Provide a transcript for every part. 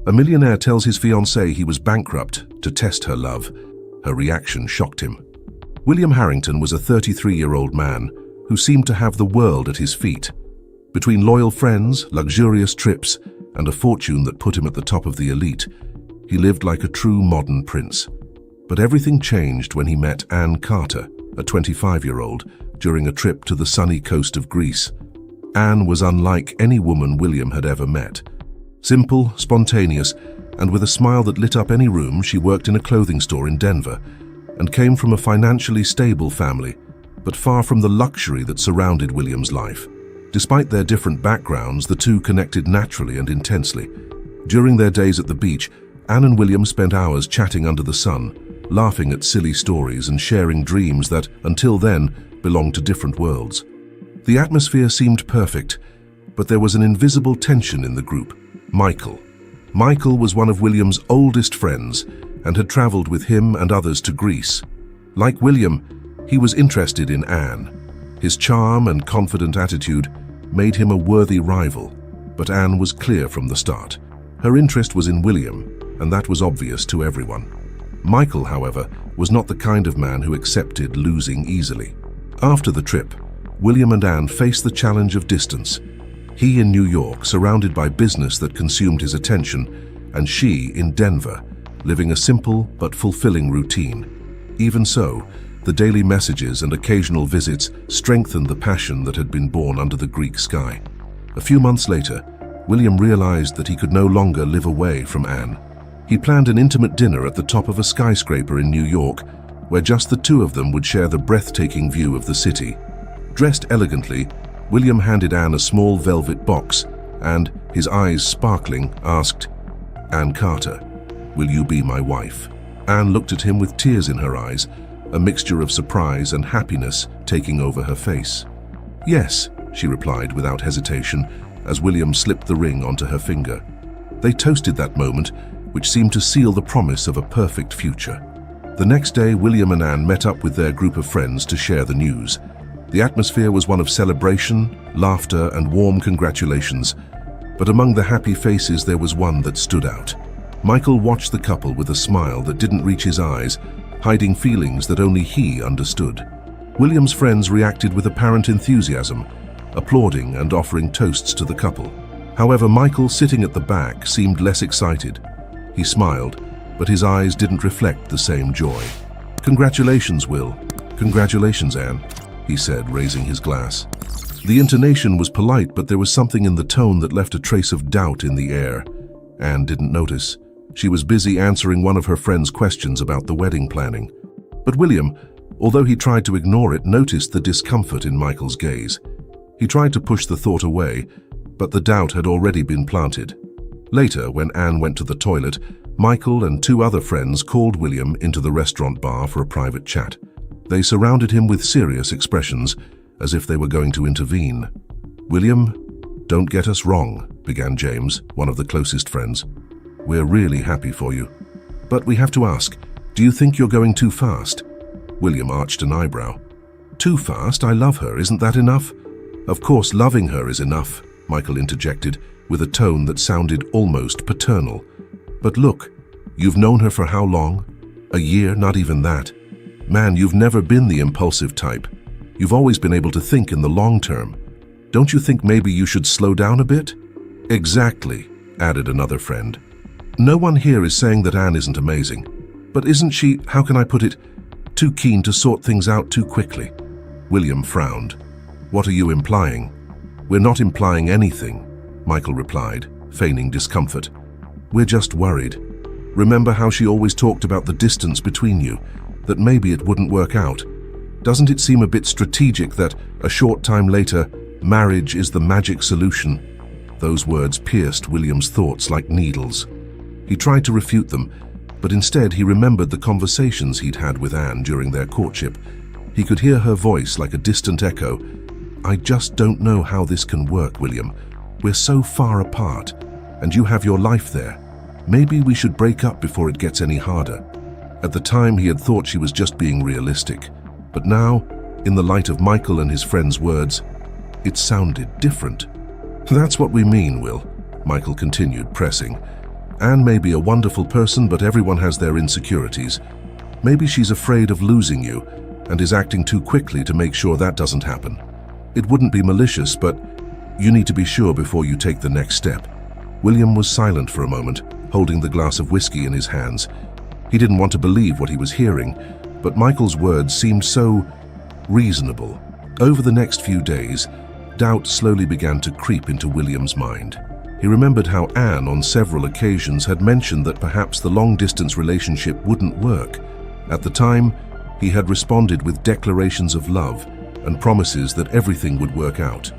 A millionaire tells his fiancée he was bankrupt to test her love. Her reaction shocked him. William Harrington was a 33-year-old man who seemed to have the world at his feet. Between loyal friends, luxurious trips, and a fortune that put him at the top of the elite, he lived like a true modern prince. But everything changed when he met Anne Carter, a 25-year-old, during a trip to the sunny coast of Greece. Anne was unlike any woman William had ever met. Simple, spontaneous, and with a smile that lit up any room, she worked in a clothing store in Denver and came from a financially stable family, but far from the luxury that surrounded William's life. Despite their different backgrounds, the two connected naturally and intensely. During their days at the beach, Anne and William spent hours chatting under the sun, laughing at silly stories and sharing dreams that, until then, belonged to different worlds. The atmosphere seemed perfect, but there was an invisible tension in the group. Michael. Michael was one of William's oldest friends and had traveled with him and others to Greece. Like William, he was interested in Anne. His charm and confident attitude made him a worthy rival, but Anne was clear from the start. Her interest was in William, and that was obvious to everyone. Michael, however, was not the kind of man who accepted losing easily. After the trip, William and Anne faced the challenge of distance. He in New York, surrounded by business that consumed his attention, and she in Denver, living a simple but fulfilling routine. Even so, the daily messages and occasional visits strengthened the passion that had been born under the Greek sky. A few months later, William realized that he could no longer live away from Anne. He planned an intimate dinner at the top of a skyscraper in New York, where just the two of them would share the breathtaking view of the city. Dressed elegantly, William handed Anne a small velvet box and, his eyes sparkling, asked, "Anne Carter, will you be my wife?" Anne looked at him with tears in her eyes, a mixture of surprise and happiness taking over her face. "Yes," she replied without hesitation, as William slipped the ring onto her finger. They toasted that moment, which seemed to seal the promise of a perfect future. The next day, William and Anne met up with their group of friends to share the news. The atmosphere was one of celebration, laughter, and warm congratulations, but among the happy faces there was one that stood out. Michael watched the couple with a smile that didn't reach his eyes, hiding feelings that only he understood. William's friends reacted with apparent enthusiasm, applauding and offering toasts to the couple. However, Michael, sitting at the back, seemed less excited. He smiled, but his eyes didn't reflect the same joy. "Congratulations, Will. Congratulations, Anne," he said, raising his glass. The intonation was polite, but there was something in the tone that left a trace of doubt in the air. Anne didn't notice. She was busy answering one of her friend's questions about the wedding planning. But William, although he tried to ignore it, noticed the discomfort in Michael's gaze. He tried to push the thought away, but the doubt had already been planted. Later, when Anne went to the toilet, Michael and two other friends called William into the restaurant bar for a private chat. They surrounded him with serious expressions, as if they were going to intervene. "William, don't get us wrong," began James, one of the closest friends. "We're really happy for you. But we have to ask, do you think you're going too fast?" William arched an eyebrow. "Too fast? I love her. Isn't that enough?" "Of course, loving her is enough," Michael interjected, with a tone that sounded almost paternal. "But look, you've known her for how long? A year, not even that. Man, you've never been the impulsive type. You've always been able to think in the long term. Don't you think maybe you should slow down a bit?" "Exactly," added another friend. "No one here is saying that Anne isn't amazing. But isn't she, how can I put it, too keen to sort things out too quickly?" William frowned. "What are you implying?" "We're not implying anything," Michael replied, feigning discomfort. "We're just worried. Remember how she always talked about the distance between you, that maybe it wouldn't work out? Doesn't it seem a bit strategic that, a short time later, marriage is the magic solution?" Those words pierced William's thoughts like needles. He tried to refute them, but instead he remembered the conversations he'd had with Anne during their courtship. He could hear her voice like a distant echo. "I just don't know how this can work, William. We're so far apart, and you have your life there. Maybe we should break up before it gets any harder." At the time, he had thought she was just being realistic. But now, in the light of Michael and his friend's words, it sounded different. "That's what we mean, Will," Michael continued, pressing. Anne may be a wonderful person, but everyone has their insecurities. Maybe she's afraid of losing you and is acting too quickly to make sure that doesn't happen. It wouldn't be malicious, but you need to be sure before you take the next step." William was silent for a moment, holding the glass of whiskey in his hands. He didn't want to believe what he was hearing, but Michael's words seemed so reasonable. Over the next few days, doubt slowly began to creep into William's mind. He remembered how Anne on several occasions had mentioned that perhaps the long-distance relationship wouldn't work. At the time, he had responded with declarations of love and promises that everything would work out.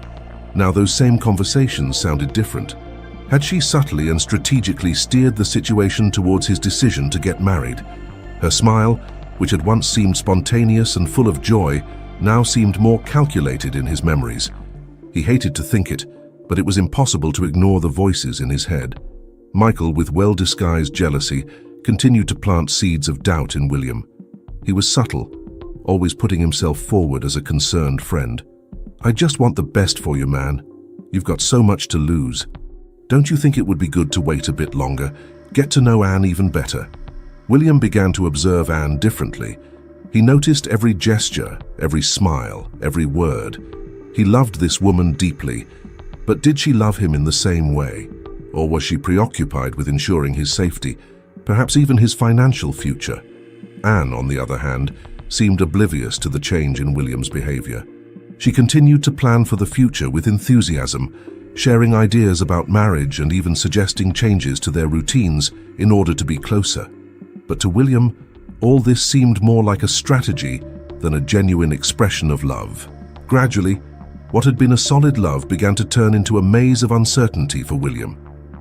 Now those same conversations sounded different. Had she subtly and strategically steered the situation towards his decision to get married? Her smile, which had once seemed spontaneous and full of joy, now seemed more calculated in his memories. He hated to think it, but it was impossible to ignore the voices in his head. Michael, with well-disguised jealousy, continued to plant seeds of doubt in William. He was subtle, always putting himself forward as a concerned friend. "I just want the best for you, man. You've got so much to lose. Don't you think it would be good to wait a bit longer, get to know Anne even better?" William began to observe Anne differently. He noticed every gesture, every smile, every word. He loved this woman deeply, but did she love him in the same way? Or was she preoccupied with ensuring his safety, perhaps even his financial future? Anne, on the other hand, seemed oblivious to the change in William's behavior. She continued to plan for the future with enthusiasm, sharing ideas about marriage and even suggesting changes to their routines in order to be closer. But to William, all this seemed more like a strategy than a genuine expression of love. Gradually, what had been a solid love began to turn into a maze of uncertainty for William.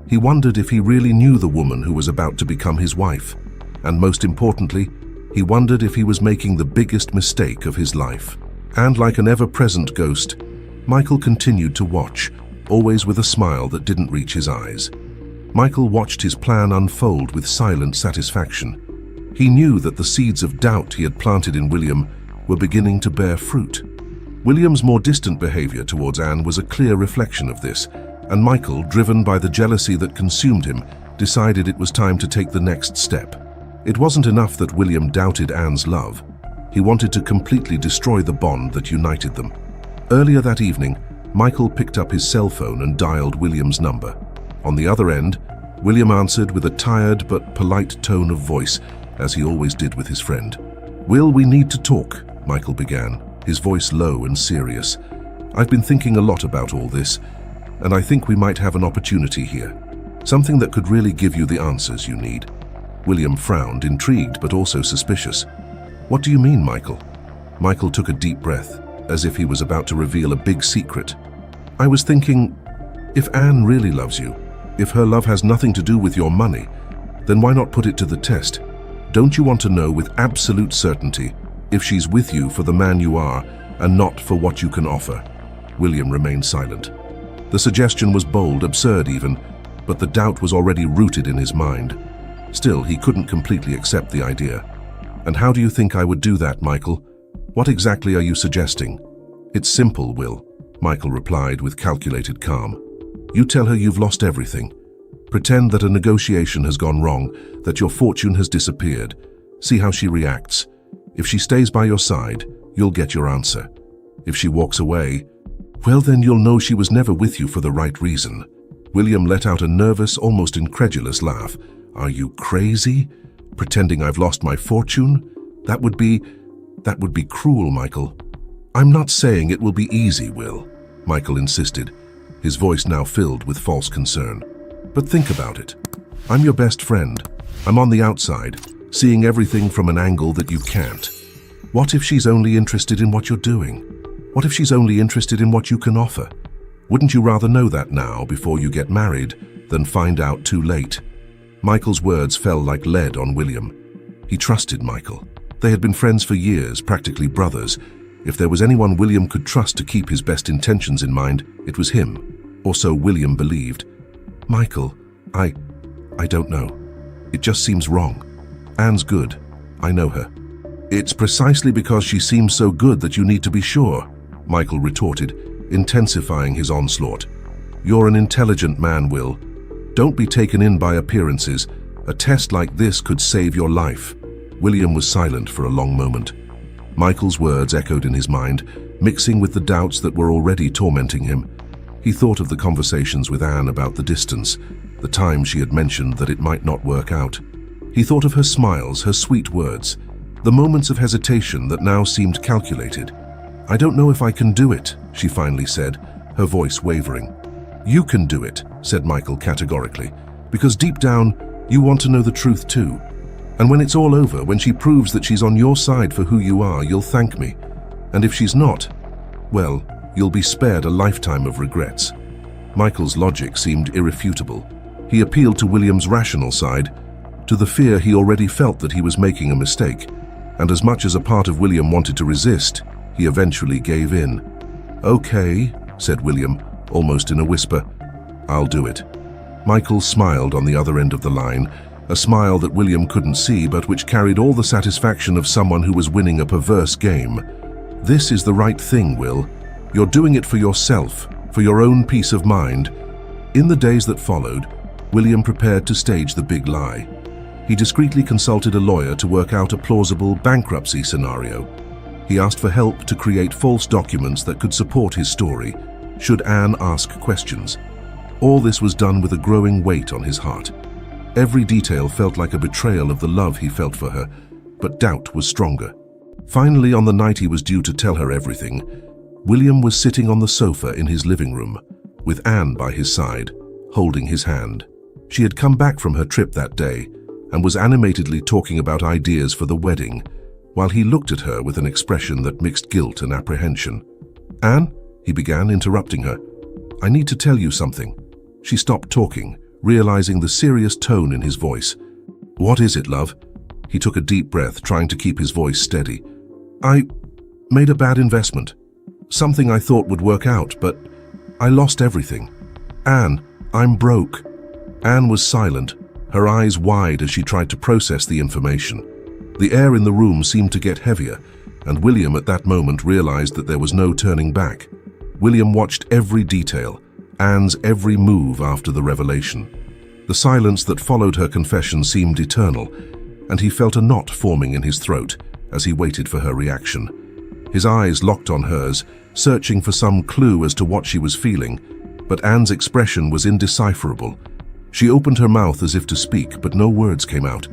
He wondered if he really knew the woman who was about to become his wife. And most importantly, he wondered if he was making the biggest mistake of his life. And like an ever-present ghost, Michael continued to watch, always with a smile that didn't reach his eyes. Michael watched his plan unfold with silent satisfaction. He knew that the seeds of doubt he had planted in William were beginning to bear fruit. William's more distant behavior towards Anne was a clear reflection of this, and Michael, driven by the jealousy that consumed him, decided it was time to take the next step. It wasn't enough that William doubted Anne's love. He wanted to completely destroy the bond that united them. Earlier that evening, Michael picked up his cell phone and dialed William's number. On the other end, William answered with a tired but polite tone of voice, as he always did with his friend. "Will, we need to talk," Michael began, his voice low and serious. "I've been thinking a lot about all this, and I think we might have an opportunity here. Something that could really give you the answers you need." William frowned, intrigued but also suspicious. "What do you mean, Michael?" Michael took a deep breath, as if he was about to reveal a big secret. "I was thinking, if Anne really loves you, if her love has nothing to do with your money, then why not put it to the test? Don't you want to know with absolute certainty if she's with you for the man you are and not for what you can offer?" William remained silent. The suggestion was bold, absurd even, but the doubt was already rooted in his mind. Still, he couldn't completely accept the idea. "And how do you think I would do that, Michael? What exactly are you suggesting?" "It's simple, Will," Michael replied with calculated calm. "You tell her you've lost everything. Pretend that a negotiation has gone wrong, that your fortune has disappeared. See how she reacts. If she stays by your side, you'll get your answer. If she walks away, well, then you'll know she was never with you for the right reason." William let out a nervous, almost incredulous laugh. "Are you crazy? Pretending I've lost my fortune? That would be cruel, Michael." "I'm not saying it will be easy, Will," Michael insisted, his voice now filled with false concern. "But think about it. I'm your best friend. I'm on the outside, seeing everything from an angle that you can't. What if she's only interested in what you're doing? What if she's only interested in what you can offer? Wouldn't you rather know that now before you get married than find out too late?" Michael's words fell like lead on William. He trusted Michael. They had been friends for years, practically brothers. If there was anyone William could trust to keep his best intentions in mind, it was him. Or so William believed. "Michael, I don't know. It just seems wrong. Anne's good. I know her." "It's precisely because she seems so good that you need to be sure," Michael retorted, intensifying his onslaught. "You're an intelligent man, Will. Don't be taken in by appearances. A test like this could save your life." William was silent for a long moment. Michael's words echoed in his mind, mixing with the doubts that were already tormenting him. He thought of the conversations with Anne about the distance, the time she had mentioned that it might not work out. He thought of her smiles, her sweet words, the moments of hesitation that now seemed calculated. "I don't know if I can do it," she finally said, her voice wavering. "You can do it," said Michael categorically, "because deep down, you want to know the truth too. And when it's all over, when she proves that she's on your side for who you are, you'll thank me. And if she's not, well, you'll be spared a lifetime of regrets." Michael's logic seemed irrefutable. He appealed to William's rational side, to the fear he already felt that he was making a mistake. And as much as a part of William wanted to resist, he eventually gave in. "Okay," said William, almost in a whisper. "I'll do it." Michael smiled on the other end of the line, a smile that William couldn't see but which carried all the satisfaction of someone who was winning a perverse game. "This is the right thing, Will. You're doing it for yourself, for your own peace of mind." In the days that followed, William prepared to stage the big lie. He discreetly consulted a lawyer to work out a plausible bankruptcy scenario. He asked for help to create false documents that could support his story, should Anne ask questions. All this was done with a growing weight on his heart. Every detail felt like a betrayal of the love he felt for her, but doubt was stronger. Finally, on the night he was due to tell her everything, William was sitting on the sofa in his living room, with Anne by his side, holding his hand. She had come back from her trip that day and was animatedly talking about ideas for the wedding, while he looked at her with an expression that mixed guilt and apprehension. "Anne," he began, interrupting her, "I need to tell you something." She stopped talking, realizing the serious tone in his voice. "What is it, love?" He took a deep breath, trying to keep his voice steady. "I made a bad investment. Something I thought would work out, but I lost everything. Anne, I'm broke." Anne was silent, her eyes wide as she tried to process the information. The air in the room seemed to get heavier, and William at that moment realized that there was no turning back. William watched every detail, Anne's every move after the revelation. The silence that followed her confession seemed eternal, and he felt a knot forming in his throat as he waited for her reaction. His eyes locked on hers, searching for some clue as to what she was feeling, but Anne's expression was indecipherable. She opened her mouth as if to speak, but no words came out.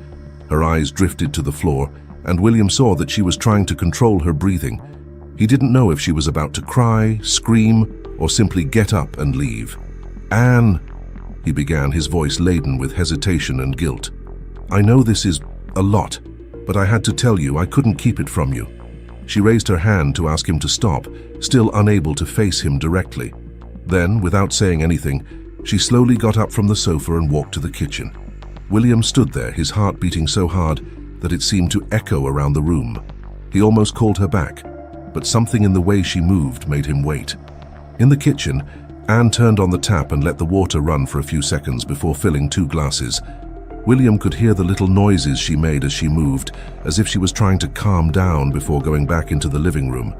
Her eyes drifted to the floor, and William saw that she was trying to control her breathing. He didn't know if she was about to cry, scream, or simply get up and leave. "Anne," he began, his voice laden with hesitation and guilt. "I know this is a lot, but I had to tell you, I couldn't keep it from you." She raised her hand to ask him to stop, still unable to face him directly. Then, without saying anything, she slowly got up from the sofa and walked to the kitchen. William stood there, his heart beating so hard that it seemed to echo around the room. He almost called her back, but something in the way she moved made him wait. In the kitchen, Anne turned on the tap and let the water run for a few seconds before filling 2 glasses. William could hear the little noises she made as she moved, as if she was trying to calm down before going back into the living room.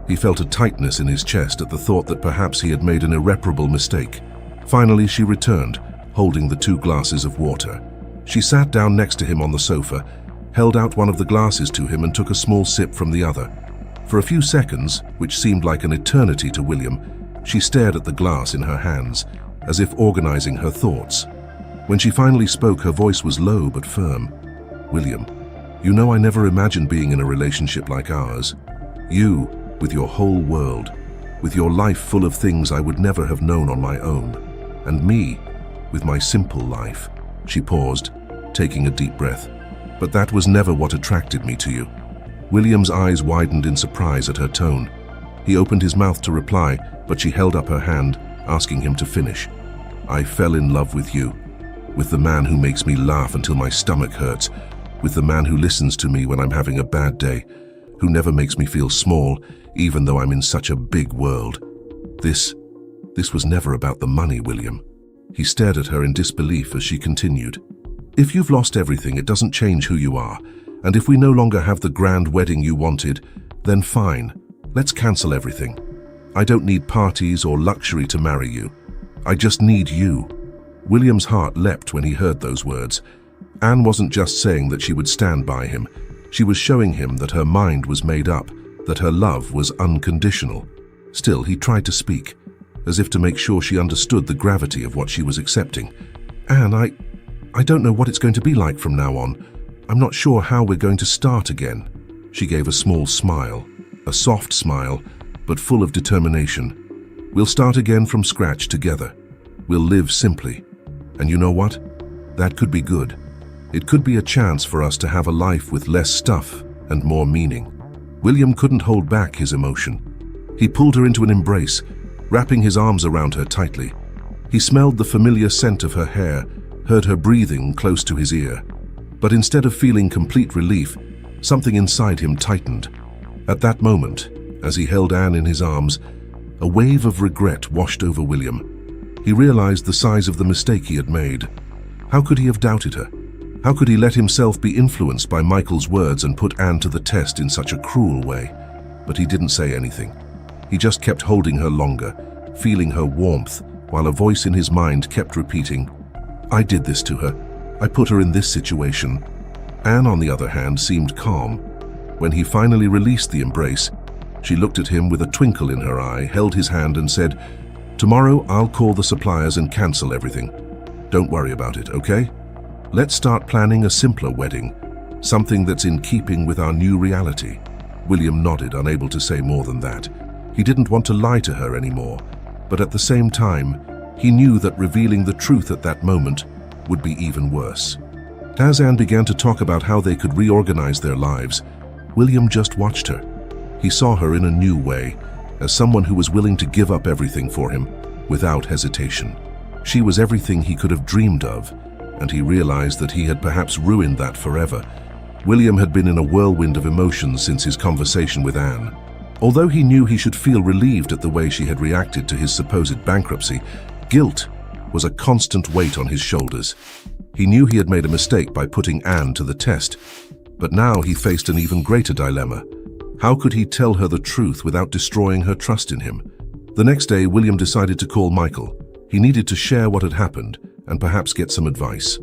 He felt a tightness in his chest at the thought that perhaps he had made an irreparable mistake. Finally, she returned, holding the 2 glasses of water. She sat down next to him on the sofa, held out one of the glasses to him and took a small sip from the other. For a few seconds, which seemed like an eternity to William, she stared at the glass in her hands, as if organizing her thoughts. When she finally spoke, her voice was low but firm. "William, you know I never imagined being in a relationship like ours. You, with your whole world, with your life full of things I would never have known on my own. And me, with my simple life." She paused, taking a deep breath. "But that was never what attracted me to you." William's eyes widened in surprise at her tone. He opened his mouth to reply, but she held up her hand, asking him to finish. "I fell in love with you, with the man who makes me laugh until my stomach hurts, with the man who listens to me when I'm having a bad day, who never makes me feel small, even though I'm in such a big world. This was never about the money, William." He stared at her in disbelief as she continued. "If you've lost everything, it doesn't change who you are. And if we no longer have the grand wedding you wanted, then fine, let's cancel everything. I don't need parties or luxury to marry you. I just need you." William's heart leapt when he heard those words. Anne wasn't just saying that she would stand by him. She was showing him that her mind was made up, that her love was unconditional. Still, he tried to speak, as if to make sure she understood the gravity of what she was accepting. Anne, I don't know what it's going to be like from now on. I'm not sure how we're going to start again. She gave a small smile, a soft smile, but full of determination. We'll start again from scratch together. We'll live simply. And you know what? That could be good. It could be a chance for us to have a life with less stuff and more meaning. William couldn't hold back his emotion. He pulled her into an embrace, wrapping his arms around her tightly. He smelled the familiar scent of her hair, heard her breathing close to his ear. But instead of feeling complete relief, something inside him tightened. At that moment, as he held Anne in his arms, a wave of regret washed over William. He realized the size of the mistake he had made. How could he have doubted her? How could he let himself be influenced by Michael's words and put Anne to the test in such a cruel way? But he didn't say anything. He just kept holding her longer, feeling her warmth, while a voice in his mind kept repeating, "I did this to her. I put her in this situation." Anne, on the other hand, seemed calm. When he finally released the embrace, she looked at him with a twinkle in her eye, held his hand and said, "Tomorrow I'll call the suppliers and cancel everything. Don't worry about it, okay? Let's start planning a simpler wedding, something that's in keeping with our new reality." William nodded, unable to say more than that. He didn't want to lie to her anymore, but at the same time, he knew that revealing the truth at that moment would be even worse. As Anne began to talk about how they could reorganize their lives, William just watched her. He saw her in a new way, as someone who was willing to give up everything for him, without hesitation. She was everything he could have dreamed of, and he realized that he had perhaps ruined that forever. William had been in a whirlwind of emotions since his conversation with Anne. Although he knew he should feel relieved at the way she had reacted to his supposed bankruptcy, guilt was a constant weight on his shoulders. He knew he had made a mistake by putting Anne to the test, but now he faced an even greater dilemma. How could he tell her the truth without destroying her trust in him? The next day, William decided to call Michael. He needed to share what had happened and perhaps get some advice.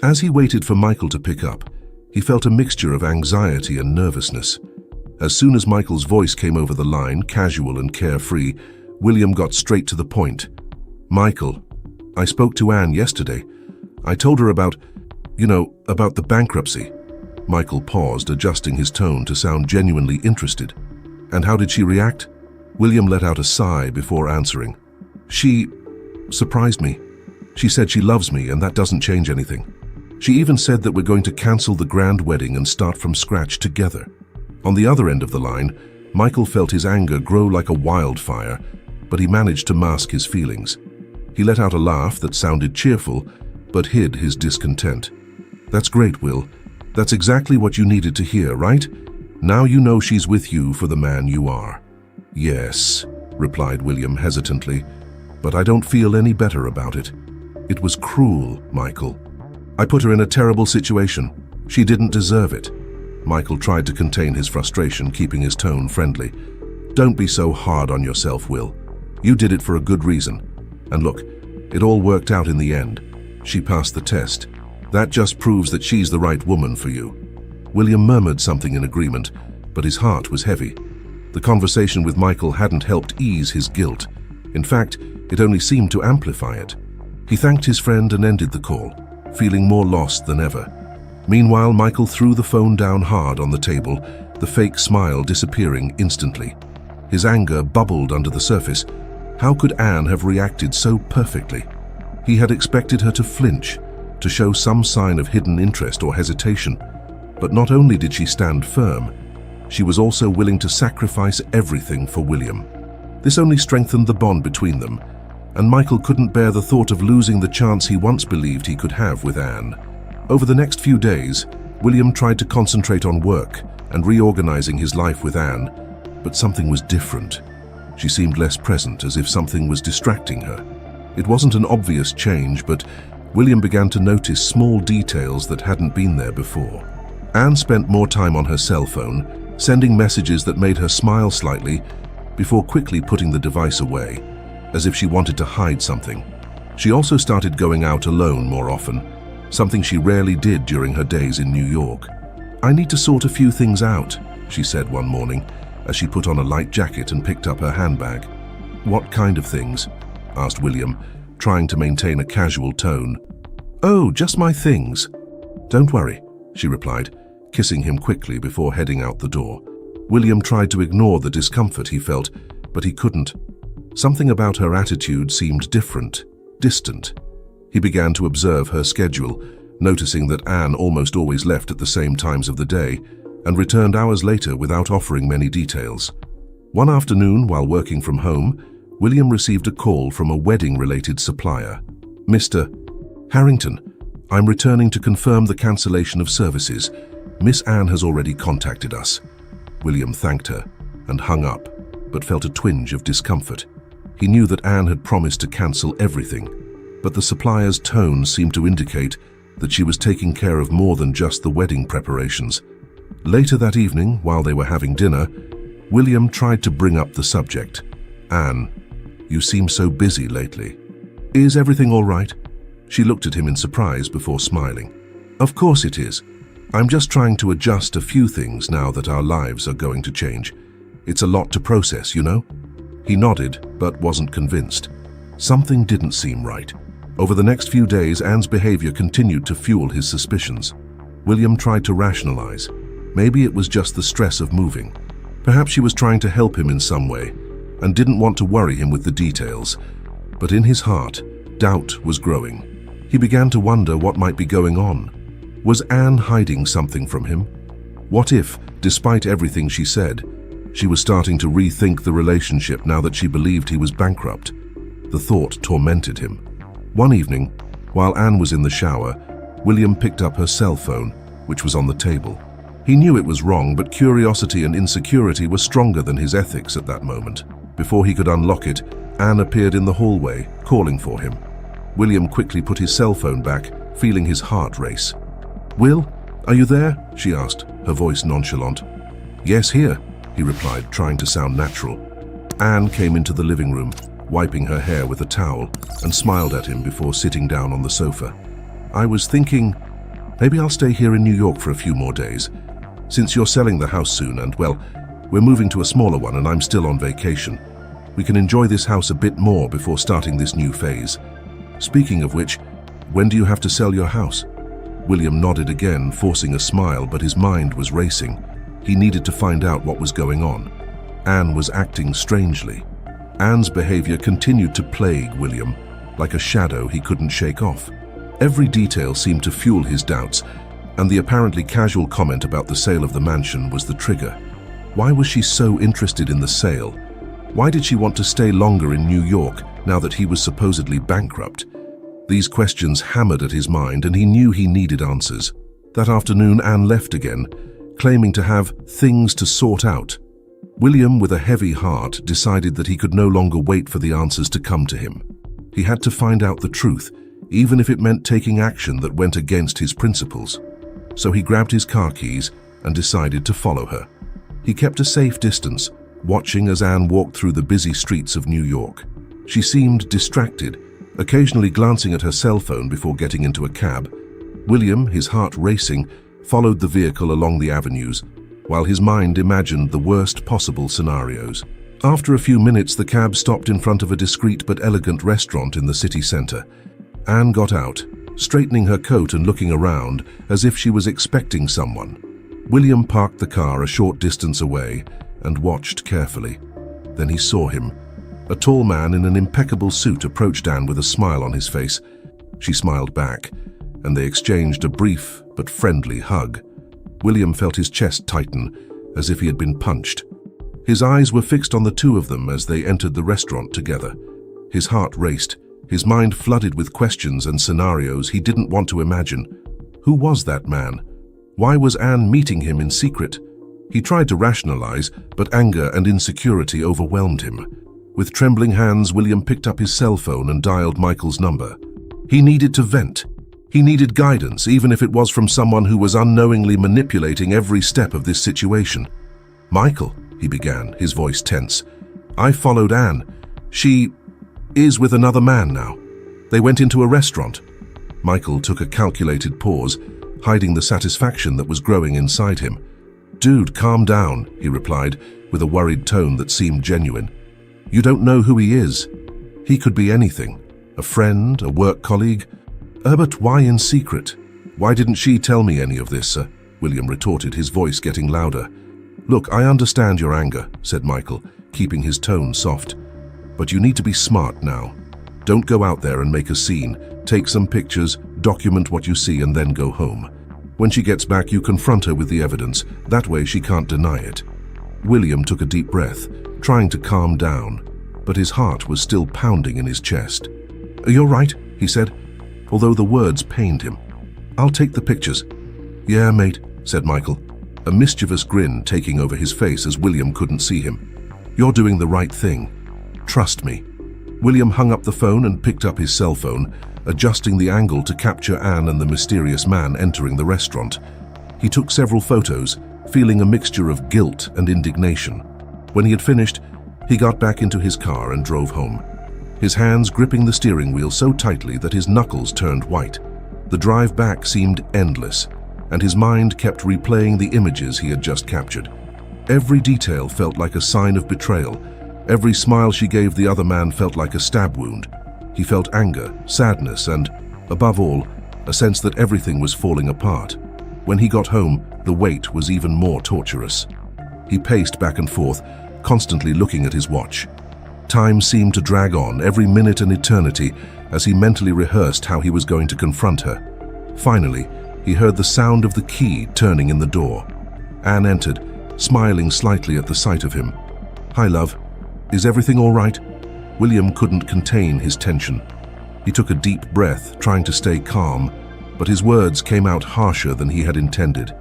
As he waited for Michael to pick up, he felt a mixture of anxiety and nervousness. As soon as Michael's voice came over the line, casual and carefree, William got straight to the point. "Michael, I spoke to Anne yesterday. I told her about the bankruptcy." Michael paused, adjusting his tone to sound genuinely interested. "And how did she react?" William let out a sigh before answering. "She surprised me. She said she loves me and that doesn't change anything. She even said that we're going to cancel the grand wedding and start from scratch together." On the other end of the line, Michael felt his anger grow like a wildfire, but he managed to mask his feelings. He let out a laugh that sounded cheerful, but hid his discontent. "That's great, Will. That's exactly what you needed to hear, right? Now you know she's with you for the man you are." "Yes," replied William hesitantly, "but I don't feel any better about it. It was cruel, Michael. I put her in a terrible situation. She didn't deserve it." Michael tried to contain his frustration, keeping his tone friendly. "Don't be so hard on yourself, Will. You did it for a good reason. And look, it all worked out in the end. She passed the test. That just proves that she's the right woman for you." William murmured something in agreement, but his heart was heavy. The conversation with Michael hadn't helped ease his guilt. In fact, it only seemed to amplify it. He thanked his friend and ended the call, feeling more lost than ever. Meanwhile, Michael threw the phone down hard on the table, the fake smile disappearing instantly. His anger bubbled under the surface. How could Anne have reacted so perfectly? He had expected her to flinch, to show some sign of hidden interest or hesitation. But not only did she stand firm, she was also willing to sacrifice everything for William. This only strengthened the bond between them, and Michael couldn't bear the thought of losing the chance he once believed he could have with Anne. Over the next few days, William tried to concentrate on work and reorganizing his life with Anne, but something was different. She seemed less present, as if something was distracting her. It wasn't an obvious change, but William began to notice small details that hadn't been there before. Anne spent more time on her cell phone, sending messages that made her smile slightly before quickly putting the device away, as if she wanted to hide something. She also started going out alone more often, something she rarely did during her days in New York. "I need to sort a few things out," she said one morning as she put on a light jacket and picked up her handbag. "What kind of things?" asked William, trying to maintain a casual tone. "Oh, just my things." "Don't worry," she replied, kissing him quickly before heading out the door. William tried to ignore the discomfort he felt, but he couldn't. Something about her attitude seemed different, distant. He began to observe her schedule, noticing that Anne almost always left at the same times of the day and returned hours later without offering many details. One afternoon, while working from home, William received a call from a wedding-related supplier. "Mr. Harrington, I'm returning to confirm the cancellation of services. Miss Anne has already contacted us." William thanked her and hung up, but felt a twinge of discomfort. He knew that Anne had promised to cancel everything, but the supplier's tone seemed to indicate that she was taking care of more than just the wedding preparations. Later that evening, while they were having dinner, William tried to bring up the subject. "Anne, you seem so busy lately. Is everything all right?" She looked at him in surprise before smiling. "Of course it is. I'm just trying to adjust a few things now that our lives are going to change. It's a lot to process, you know?" He nodded, but wasn't convinced. Something didn't seem right. Over the next few days, Anne's behavior continued to fuel his suspicions. William tried to rationalize. Maybe it was just the stress of moving. Perhaps she was trying to help him in some way and didn't want to worry him with the details. But in his heart, doubt was growing. He began to wonder what might be going on. Was Anne hiding something from him? What if, despite everything she said, she was starting to rethink the relationship now that she believed he was bankrupt? The thought tormented him. One evening, while Anne was in the shower, William picked up her cell phone, which was on the table. He knew it was wrong, but curiosity and insecurity were stronger than his ethics at that moment. Before he could unlock it, Anne appeared in the hallway, calling for him. William quickly put his cell phone back, feeling his heart race. "Will, are you there?" she asked, her voice nonchalant. "Yes, here," he replied, trying to sound natural. Anne came into the living room, wiping her hair with a towel, and smiled at him before sitting down on the sofa. "I was thinking, maybe I'll stay here in New York for a few more days. Since you're selling the house soon and, well, we're moving to a smaller one and I'm still on vacation. We can enjoy this house a bit more before starting this new phase. Speaking of which, when do you have to sell your house?" William nodded again, forcing a smile, but his mind was racing. He needed to find out what was going on. Anne was acting strangely. Anne's behavior continued to plague William, like a shadow he couldn't shake off. Every detail seemed to fuel his doubts, and the apparently casual comment about the sale of the mansion was the trigger. Why was she so interested in the sale? Why did she want to stay longer in New York now that he was supposedly bankrupt? These questions hammered at his mind, and he knew he needed answers. That afternoon, Anne left again, claiming to have things to sort out. William, with a heavy heart, decided that he could no longer wait for the answers to come to him. He had to find out the truth, even if it meant taking action that went against his principles. So he grabbed his car keys and decided to follow her. He kept a safe distance, watching as Anne walked through the busy streets of New York. She seemed distracted, occasionally glancing at her cell phone before getting into a cab. William, his heart racing, followed the vehicle along the avenues, while his mind imagined the worst possible scenarios. After a few minutes, the cab stopped in front of a discreet but elegant restaurant in the city center. Anne got out, straightening her coat and looking around as if she was expecting someone. William parked the car a short distance away and watched carefully. Then he saw him. A tall man in an impeccable suit approached Anne with a smile on his face. She smiled back, and they exchanged a brief but friendly hug. William felt his chest tighten, as if he had been punched. His eyes were fixed on the two of them as they entered the restaurant together. His heart raced, his mind flooded with questions and scenarios he didn't want to imagine. Who was that man? Why was Anne meeting him in secret? He tried to rationalize, but anger and insecurity overwhelmed him. With trembling hands, William picked up his cell phone and dialed Michael's number. He needed to vent. He needed guidance, even if it was from someone who was unknowingly manipulating every step of this situation. "Michael," he began, his voice tense. "I followed Anne. She is with another man now." They went into a restaurant. Michael took a calculated pause, hiding the satisfaction that was growing inside him. "Dude, calm down," he replied, with a worried tone that seemed genuine. "You don't know who he is. He could be anything. A friend, a work colleague. But why in secret? Why didn't she tell me any of this?" William retorted, his voice getting louder. "Look, I understand your anger," said Michael, keeping his tone soft. "But you need to be smart now. Don't go out there and make a scene. Take some pictures, document what you see, and then go home. When she gets back, you confront her with the evidence. That way she can't deny it." William took a deep breath, trying to calm down, but his heart was still pounding in his chest. "You're right," he said, although the words pained him. "I'll take the pictures." "Yeah, mate," said Michael, a mischievous grin taking over his face as William couldn't see him. "You're doing the right thing. Trust me." William hung up the phone and picked up his cell phone, adjusting the angle to capture Anne and the mysterious man entering the restaurant. He took several photos, feeling a mixture of guilt and indignation. When he had finished, he got back into his car and drove home, his hands gripping the steering wheel so tightly that his knuckles turned white. The drive back seemed endless, and his mind kept replaying the images he had just captured. Every detail felt like a sign of betrayal. Every smile she gave the other man felt like a stab wound. He felt anger, sadness, and, above all, a sense that everything was falling apart. When he got home, the weight was even more torturous. He paced back and forth, constantly looking at his watch. Time seemed to drag on, every minute an eternity, as he mentally rehearsed how he was going to confront her. Finally, he heard the sound of the key turning in the door. Anne entered, smiling slightly at the sight of him. "Hi, love. Is everything all right?" William couldn't contain his tension. He took a deep breath, trying to stay calm, but his words came out harsher than he had intended.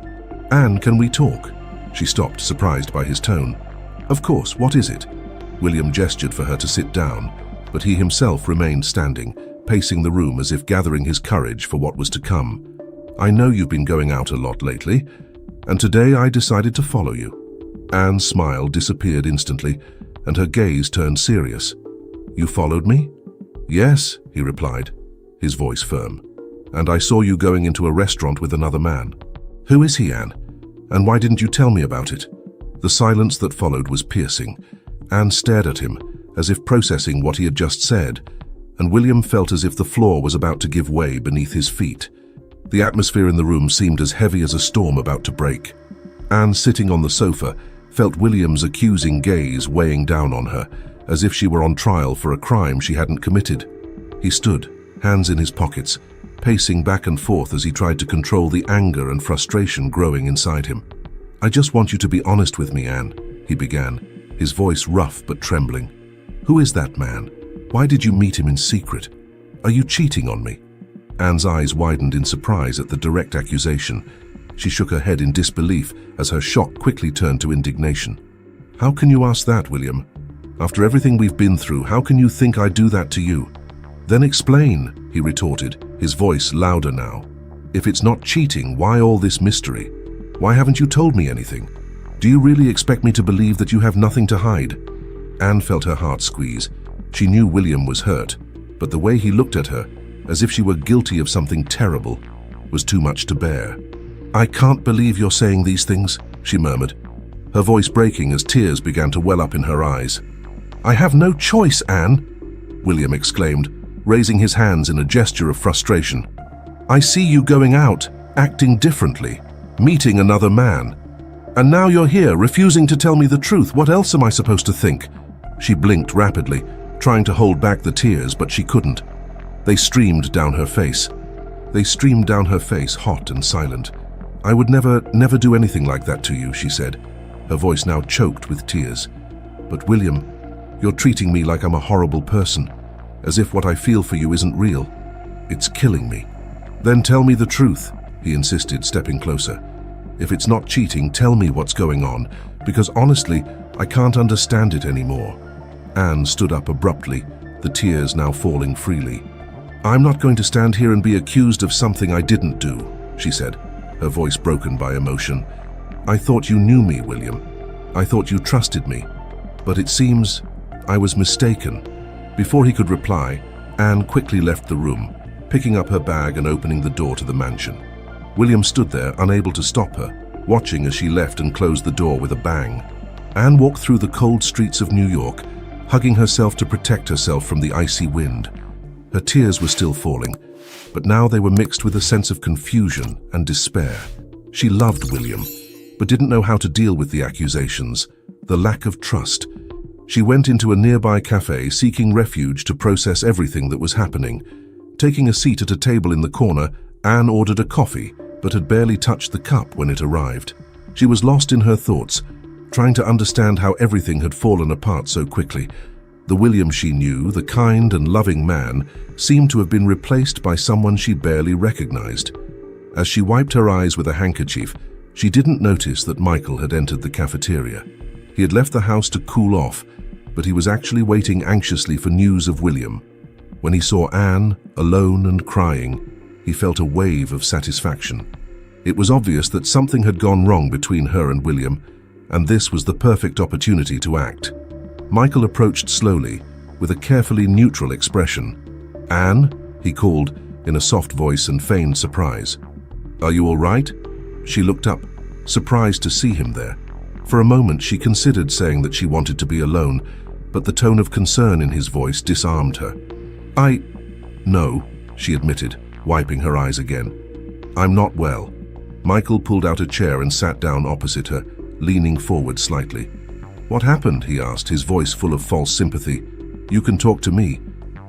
"Anne, can we talk?" She stopped, surprised by his tone. "Of course, what is it?" William gestured for her to sit down, but he himself remained standing, pacing the room as if gathering his courage for what was to come. "I know you've been going out a lot lately, and today I decided to follow you." Anne's smile disappeared instantly, and her gaze turned serious. "You followed me?" "Yes," he replied, his voice firm. "And I saw you going into a restaurant with another man." "Who is he, Anne? And why didn't you tell me about it?" The silence that followed was piercing. Anne stared at him, as if processing what he had just said, and William felt as if the floor was about to give way beneath his feet. The atmosphere in the room seemed as heavy as a storm about to break. Anne, sitting on the sofa, felt William's accusing gaze weighing down on her, as if she were on trial for a crime she hadn't committed. He stood, hands in his pockets, pacing back and forth as he tried to control the anger and frustration growing inside him. "I just want you to be honest with me, Anne," he began, his voice rough but trembling. "Who is that man? Why did you meet him in secret? Are you cheating on me?" Anne's eyes widened in surprise at the direct accusation. She shook her head in disbelief as her shock quickly turned to indignation. "How can you ask that, William? After everything we've been through, how can you think I'd do that to you?" "Then explain," he retorted, his voice louder now. "If it's not cheating, why all this mystery? Why haven't you told me anything? Do you really expect me to believe that you have nothing to hide?" Anne felt her heart squeeze. She knew William was hurt, but the way he looked at her, as if she were guilty of something terrible, was too much to bear. "I can't believe you're saying these things," she murmured, her voice breaking as tears began to well up in her eyes. "I have no choice, Anne," William exclaimed, raising his hands in a gesture of frustration. "I see you going out, acting differently, meeting another man. And now you're here, refusing to tell me the truth. What else am I supposed to think?" She blinked rapidly, trying to hold back the tears, but she couldn't. They streamed down her face. Hot and silent. "I would never do anything like that to you," she said, her voice now choked with tears. "But William, you're treating me like I'm a horrible person, as if what I feel for you isn't real. It's killing me." "Then tell me the truth," he insisted, stepping closer. "If it's not cheating, tell me what's going on, because honestly, I can't understand it anymore." Anne stood up abruptly, the tears now falling freely. "I'm not going to stand here and be accused of something I didn't do," she said, her voice broken by emotion. "I thought you knew me, William. I thought you trusted me. But it seems I was mistaken." Before he could reply, Anne quickly left the room, picking up her bag and opening the door to the mansion. William stood there, unable to stop her, watching as she left and closed the door with a bang. Anne walked through the cold streets of New York, hugging herself to protect herself from the icy wind. Her tears were still falling, but now they were mixed with a sense of confusion and despair. She loved William, but didn't know how to deal with the accusations, the lack of trust. She went into a nearby cafe, seeking refuge to process everything that was happening. Taking a seat at a table in the corner, Anne ordered a coffee, but had barely touched the cup when it arrived. She was lost in her thoughts, trying to understand how everything had fallen apart so quickly. The William she knew, the kind and loving man, seemed to have been replaced by someone she barely recognized. As she wiped her eyes with a handkerchief, she didn't notice that Michael had entered the cafeteria. He had left the house to cool off, but he was actually waiting anxiously for news of William. When he saw Anne, alone and crying, he felt a wave of satisfaction. It was obvious that something had gone wrong between her and William, and this was the perfect opportunity to act. Michael approached slowly, with a carefully neutral expression. "Anne?" he called, in a soft voice and feigned surprise. "Are you all right?" She looked up, surprised to see him there. For a moment she considered saying that she wanted to be alone, but the tone of concern in his voice disarmed her. No, she admitted, wiping her eyes again. "I'm not well." Michael pulled out a chair and sat down opposite her, leaning forward slightly. "What happened?" he asked, his voice full of false sympathy. "You can talk to me.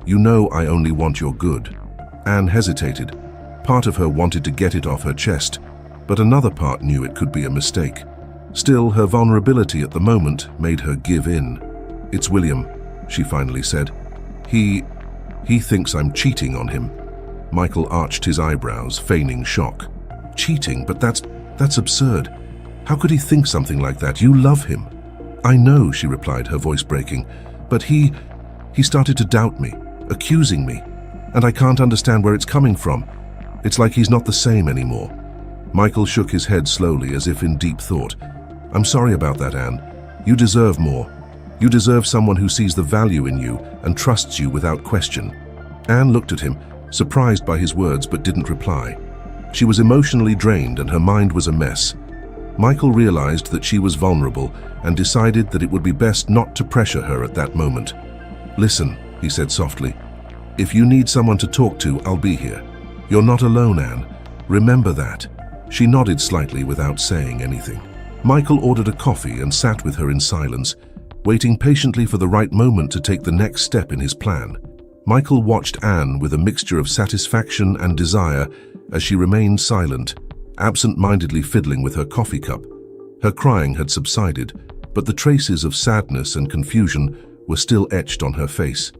You know I only want your good." Anne hesitated. Part of her wanted to get it off her chest, but another part knew it could be a mistake. Still, her vulnerability at the moment made her give in. "It's William," she finally said. He thinks I'm cheating on him." Michael arched his eyebrows, feigning shock. "Cheating? But that's absurd. How could he think something like that? You love him." "I know," she replied, her voice breaking, "but he started to doubt me, accusing me, and I can't understand where it's coming from. It's like he's not the same anymore." Michael shook his head slowly, as if in deep thought. "I'm sorry about that, Anne. You deserve more. You deserve someone who sees the value in you and trusts you without question." Anne looked at him, surprised by his words, but didn't reply. She was emotionally drained and her mind was a mess. Michael realized that she was vulnerable and decided that it would be best not to pressure her at that moment. "Listen," he said softly. "If you need someone to talk to, I'll be here. You're not alone, Anne. Remember that." She nodded slightly without saying anything. Michael ordered a coffee and sat with her in silence, waiting patiently for the right moment to take the next step in his plan. Michael watched Anne with a mixture of satisfaction and desire as she remained silent, absent-mindedly fiddling with her coffee cup. Her crying had subsided, but the traces of sadness and confusion were still etched on her face.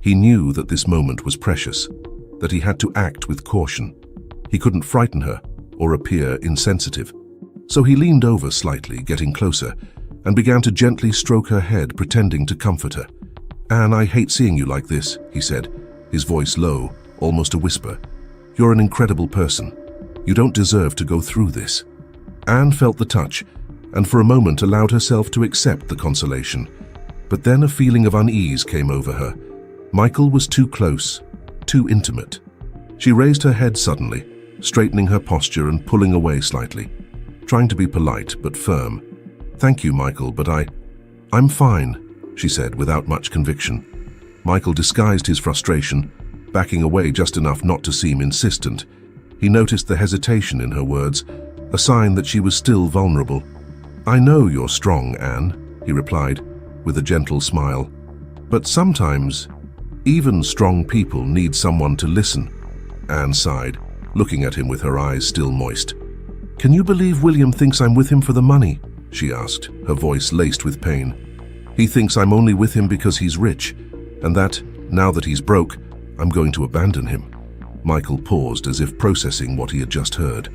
He knew that this moment was precious, that he had to act with caution. He couldn't frighten her or appear insensitive. So he leaned over slightly, getting closer, and began to gently stroke her head, pretending to comfort her. "Anne, I hate seeing you like this," he said, his voice low, almost a whisper. "You're an incredible person. You don't deserve to go through this." Anne felt the touch, and for a moment allowed herself to accept the consolation. But then a feeling of unease came over her. Michael was too close, too intimate. She raised her head suddenly, straightening her posture and pulling away slightly, trying to be polite but firm. "Thank you, Michael, but I'm fine," she said without much conviction. Michael disguised his frustration, backing away just enough not to seem insistent. He noticed the hesitation in her words, a sign that she was still vulnerable. "I know you're strong, Anne," he replied, with a gentle smile. "But sometimes, even strong people need someone to listen." Anne sighed, looking at him with her eyes still moist. "Can you believe William thinks I'm with him for the money?" she asked, her voice laced with pain. "He thinks I'm only with him because he's rich, and that, now that he's broke, I'm going to abandon him." Michael paused as if processing what he had just heard.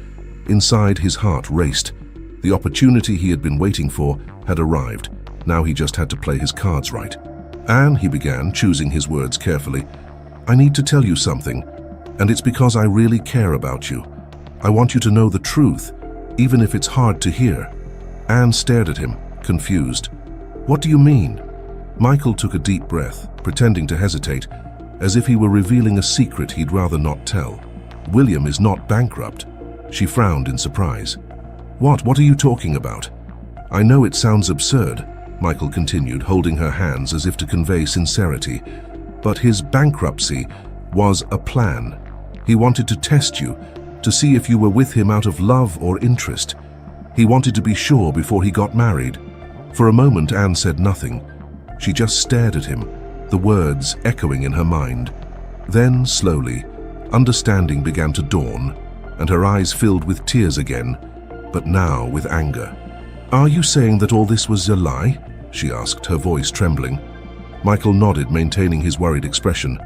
Inside, his heart raced. The opportunity he had been waiting for had arrived. Now he just had to play his cards right. "Anne," he began, choosing his words carefully, "I need to tell you something, and it's because I really care about you. I want you to know the truth, even if it's hard to hear." Anne stared at him, confused. "What do you mean?" Michael took a deep breath, pretending to hesitate, as if he were revealing a secret he'd rather not tell. "William is not bankrupt." She frowned in surprise. What are you talking about?" "I know it sounds absurd," Michael continued, holding her hands as if to convey sincerity, "but his bankruptcy was a plan. He wanted to test you, to see if you were with him out of love or interest. He wanted to be sure before he got married." For a moment, Anne said nothing. She just stared at him, the words echoing in her mind. Then, slowly, understanding began to dawn, and her eyes filled with tears again, but now with anger. "Are you saying that all this was a lie?" she asked, her voice trembling. Michael nodded, maintaining his worried expression.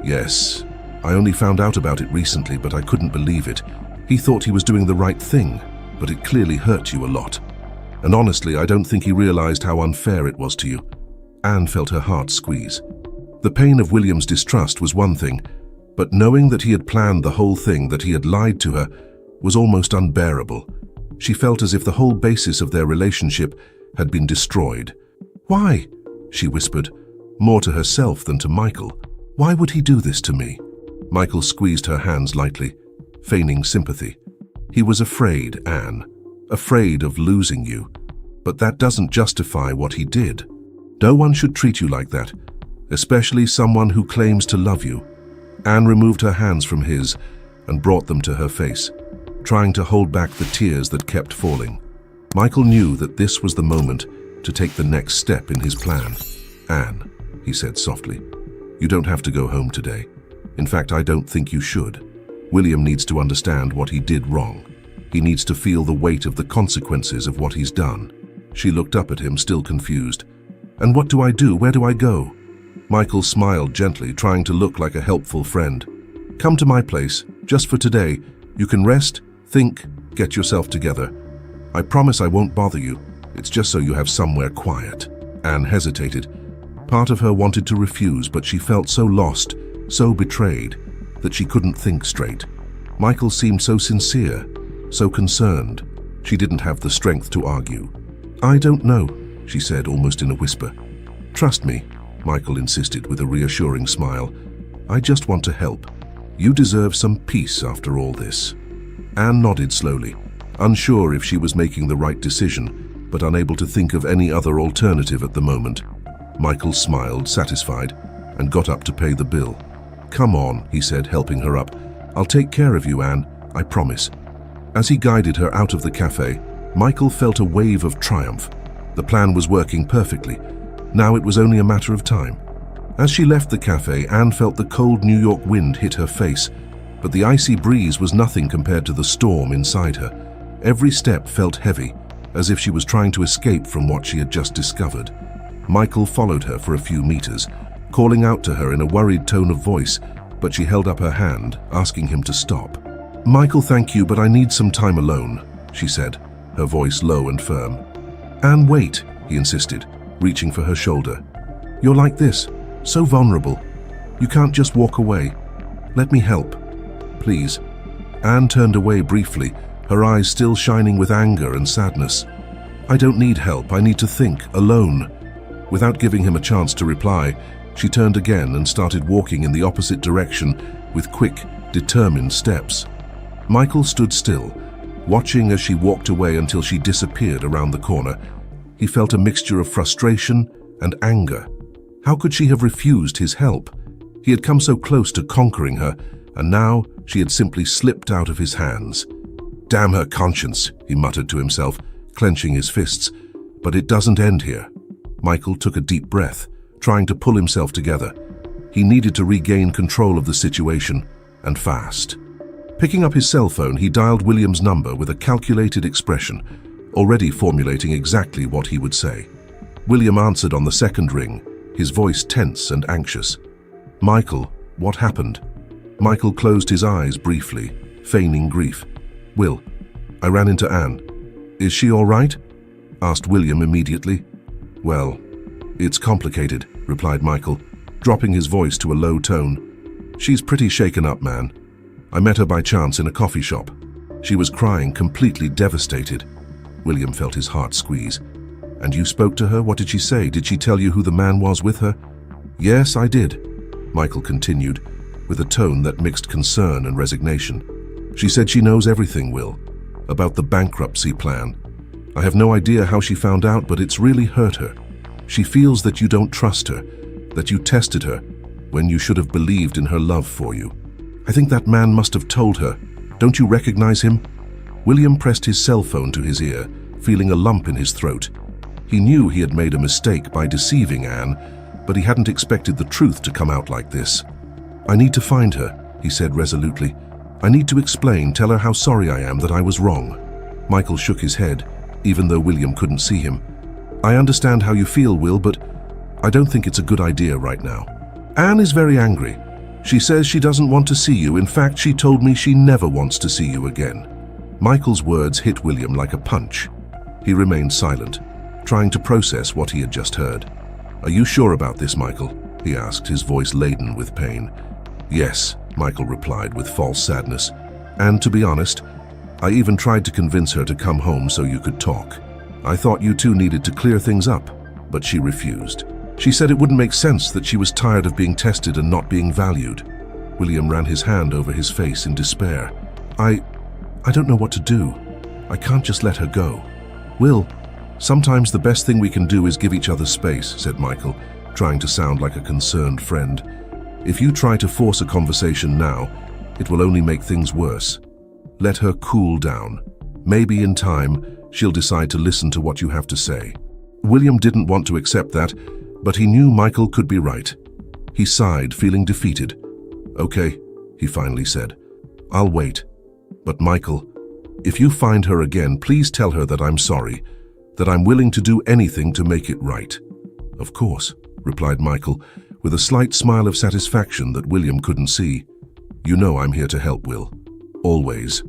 "Yes, I only found out about it recently, but I couldn't believe it. He thought he was doing the right thing, but it clearly hurt you a lot. And honestly, I don't think he realized how unfair it was to you." Anne felt her heart squeeze. The pain of William's distrust was one thing, but knowing that he had planned the whole thing, that he had lied to her, was almost unbearable. She felt as if the whole basis of their relationship had been destroyed. "Why?" she whispered, more to herself than to Michael. "Why would he do this to me?" Michael squeezed her hands lightly, feigning sympathy. "He was afraid, Anne, afraid of losing you. But that doesn't justify what he did. No one should treat you like that, especially someone who claims to love you." Anne removed her hands from his and brought them to her face, trying to hold back the tears that kept falling. Michael knew that this was the moment to take the next step in his plan. "Anne," he said softly, "you don't have to go home today. In fact, I don't think you should. William needs to understand what he did wrong. He needs to feel the weight of the consequences of what he's done." She looked up at him, still confused. "And what do I do? Where do I go?" Michael smiled gently, trying to look like a helpful friend. "Come to my place, just for today. You can rest, think, get yourself together. I promise I won't bother you. It's just so you have somewhere quiet." Anne hesitated. Part of her wanted to refuse, but she felt so lost, so betrayed, that she couldn't think straight. Michael seemed so sincere, so concerned. She didn't have the strength to argue. "I don't know," she said, almost in a whisper. "Trust me," Michael insisted with a reassuring smile. "I just want to help. You deserve some peace after all this." Anne nodded slowly, unsure if she was making the right decision, but unable to think of any other alternative at the moment. Michael smiled, satisfied, and got up to pay the bill. "Come on," he said, helping her up. "I'll take care of you, Anne, I promise." As he guided her out of the cafe, Michael felt a wave of triumph. The plan was working perfectly. Now it was only a matter of time. As she left the cafe, Anne felt the cold New York wind hit her face, but the icy breeze was nothing compared to the storm inside her. Every step felt heavy, as if she was trying to escape from what she had just discovered. Michael followed her for a few meters, calling out to her in a worried tone of voice, but she held up her hand, asking him to stop. "Michael, thank you, but I need some time alone," she said, her voice low and firm. "Anne, wait," he insisted, reaching for her shoulder. "You're like this, so vulnerable. You can't just walk away. Let me help. Please." Anne turned away briefly, her eyes still shining with anger and sadness. "I don't need help. I need to think, alone." Without giving him a chance to reply, she turned again and started walking in the opposite direction with quick, determined steps. Michael stood still, watching as she walked away until she disappeared around the corner. He felt a mixture of frustration and anger. How could she have refused his help? He had come so close to conquering her, and now she had simply slipped out of his hands. "Damn her conscience," he muttered to himself, clenching his fists. "But it doesn't end here." Michael took a deep breath, trying to pull himself together. He needed to regain control of the situation, and fast. Picking up his cell phone, he dialed William's number with a calculated expression, already formulating exactly what he would say. William answered on the second ring, his voice tense and anxious. "Michael, what happened?" Michael closed his eyes briefly, feigning grief. "Will, I ran into Anne. Is she all right?" asked William immediately. "Well, it's complicated," replied Michael, dropping his voice to a low tone. "She's pretty shaken up, man. I met her by chance in a coffee shop. She was crying, completely devastated." William felt his heart squeeze. "And you spoke to her? What did she say? Did she tell you who the man was with her?" "Yes, I did. Michael continued, with a tone that mixed concern and resignation. She said she knows everything, Will, about the bankruptcy plan. I have no idea how she found out, but it's really hurt her. She feels that you don't trust her, that you tested her when you should have believed in her love for you. I think that man must have told her. Don't you recognize him? William pressed his cell phone to his ear, feeling a lump in his throat. He knew he had made a mistake by deceiving Anne, but he hadn't expected the truth to come out like this. I need to find her, he said resolutely. I need to explain, tell her how sorry I am that I was wrong. Michael shook his head, even though William couldn't see him. I understand how you feel, Will, but I don't think it's a good idea right now. Anne is very angry. She says she doesn't want to see you. In fact, she told me she never wants to see you again. Michael's words hit William like a punch. He remained silent, trying to process what he had just heard. Are you sure about this, Michael? He asked, his voice laden with pain. Yes, Michael replied with false sadness. And to be honest, I even tried to convince her to come home so you could talk. I thought you two needed to clear things up, but she refused. She said it wouldn't make sense, that she was tired of being tested and not being valued. William ran his hand over his face in despair. I don't know what to do. I can't just let her go. Will, sometimes the best thing we can do is give each other space, said Michael, trying to sound like a concerned friend. If you try to force a conversation now, it will only make things worse. Let her cool down. Maybe in time, she'll decide to listen to what you have to say. William didn't want to accept that, but he knew Michael could be right. He sighed, feeling defeated. Okay, he finally said. I'll wait. But Michael, if you find her again, please tell her that I'm sorry, that I'm willing to do anything to make it right. Of course, replied Michael, with a slight smile of satisfaction that William couldn't see. You know I'm here to help, Will. Always.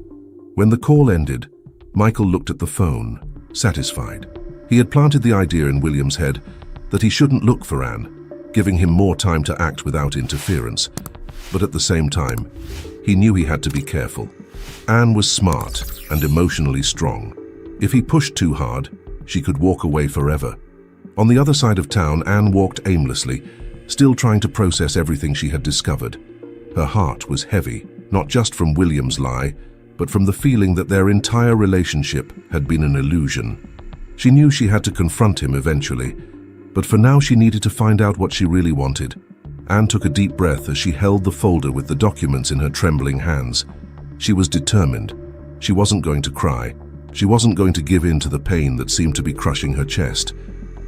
When the call ended, Michael looked at the phone, satisfied. He had planted the idea in William's head that he shouldn't look for Anne, giving him more time to act without interference. But at the same time, he knew he had to be careful. Anne was smart and emotionally strong. If he pushed too hard, she could walk away forever. On the other side of town, Anne walked aimlessly, still trying to process everything she had discovered. Her heart was heavy, not just from William's lie, but from the feeling that their entire relationship had been an illusion. She knew she had to confront him eventually, but for now she needed to find out what she really wanted. Anne took a deep breath as she held the folder with the documents in her trembling hands. She was determined. She wasn't going to cry. She wasn't going to give in to the pain that seemed to be crushing her chest.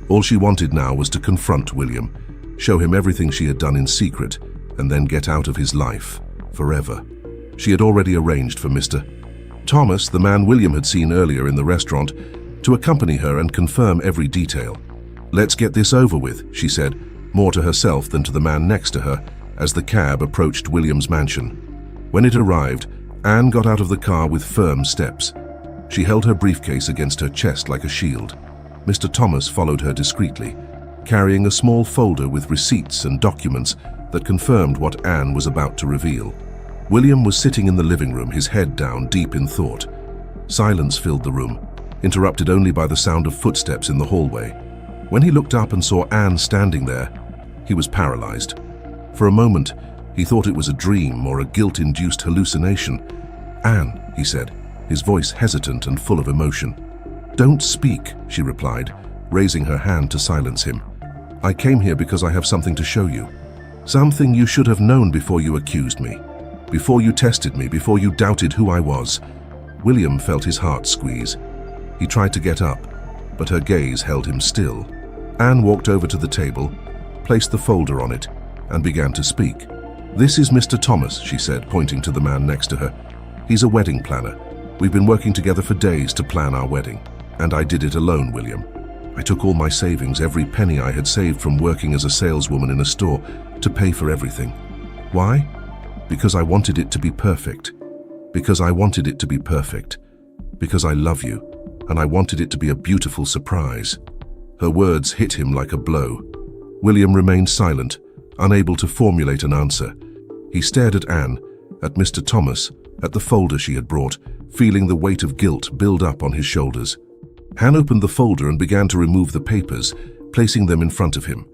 All she wanted now was to confront William, show him everything she had done in secret, and then get out of his life, forever. She had already arranged for Mr. Thomas, the man William had seen earlier in the restaurant, to accompany her and confirm every detail. Let's get this over with, she said, more to herself than to the man next to her, as the cab approached William's mansion. When it arrived, Anne got out of the car with firm steps. She held her briefcase against her chest like a shield. Mr. Thomas followed her discreetly, carrying a small folder with receipts and documents that confirmed what Anne was about to reveal. William was sitting in the living room, his head down, deep in thought. Silence filled the room, interrupted only by the sound of footsteps in the hallway. When he looked up and saw Anne standing there, he was paralyzed. For a moment, he thought it was a dream or a guilt-induced hallucination. Anne, he said, his voice hesitant and full of emotion. Don't speak, she replied, raising her hand to silence him. I came here because I have something to show you. Something you should have known before you accused me. Before you tested me, before you doubted who I was. William felt his heart squeeze. He tried to get up, but her gaze held him still. Anne walked over to the table, placed the folder on it, and began to speak. This is Mr. Thomas, she said, pointing to the man next to her. He's a wedding planner. We've been working together for days to plan our wedding. And I did it alone, William. I took all my savings, every penny I had saved from working as a saleswoman in a store, to pay for everything. Why? Because I wanted it to be perfect. Because I wanted it to be perfect. Because I love you, and I wanted it to be a beautiful surprise. Her words hit him like a blow. William remained silent, unable to formulate an answer. He stared at Anne, at Mr. Thomas, at the folder she had brought, feeling the weight of guilt build up on his shoulders. Anne opened the folder and began to remove the papers, placing them in front of him.